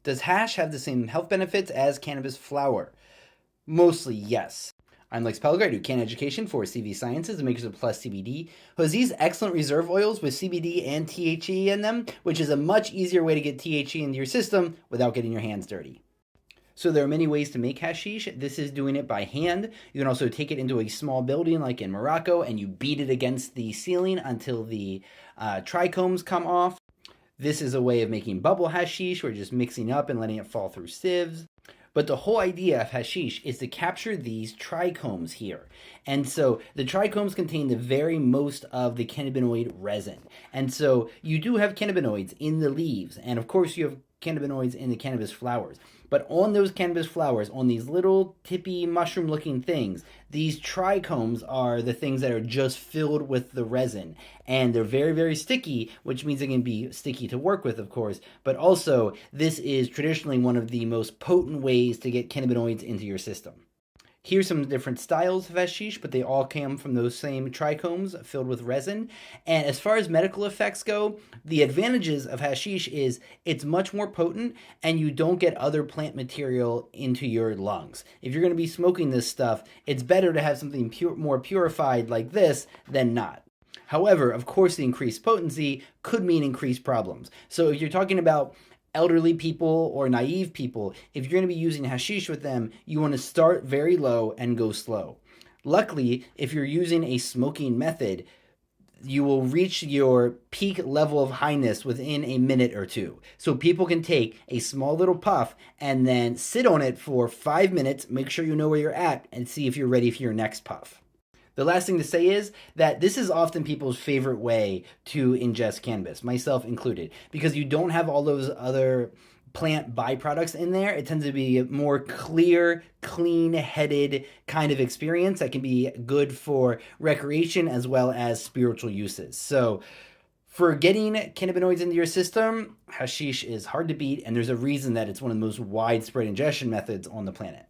Does hash have the same health benefits as cannabis flower? Mostly, yes. I'm Lex Pelgar. I do Can Education for CV Sciences, the makers of Plus CBD, who has these excellent reserve oils with CBD and THC in them, which is a much easier way to get THC into your system without getting your hands dirty. So there are many ways to make hashish. This is doing it by hand. You can also take it into a small building like in Morocco and you beat it against the ceiling until the trichomes come off. This is a way of making bubble hashish, where you're just mixing up and letting it fall through sieves. But the whole idea of hashish is to capture these trichomes here. And so the trichomes contain the very most of the cannabinoid resin. And so you do have cannabinoids in the leaves. And of course you have cannabinoids in the cannabis flowers. But on those cannabis flowers, on these little tippy mushroom looking things, these trichomes are the things that are just filled with the resin. And they're very, very sticky, which means they can be sticky to work with, of course. But also, this is traditionally one of the most potent ways to get cannabinoids into your system. Here's some different styles of hashish, but they all come from those same trichomes filled with resin. And as far as medical effects go, the advantages of hashish is it's much more potent and you don't get other plant material into your lungs. If you're going to be smoking this stuff, it's better to have something more purified like this than not. However, of course, the increased potency could mean increased problems. So if you're talking about elderly people or naive people, if you're going to be using hashish with them, you want to start very low and go slow. Luckily, if you're using a smoking method, you will reach your peak level of highness within a minute or two. So people can take a small little puff and then sit on it for 5 minutes, make sure you know where you're at, and see if you're ready for your next puff. The last thing to say is that this is often people's favorite way to ingest cannabis, myself included, because you don't have all those other plant byproducts in there. It tends to be a more clear, clean-headed kind of experience that can be good for recreation as well as spiritual uses. So for getting cannabinoids into your system, hashish is hard to beat, and there's a reason that it's one of the most widespread ingestion methods on the planet.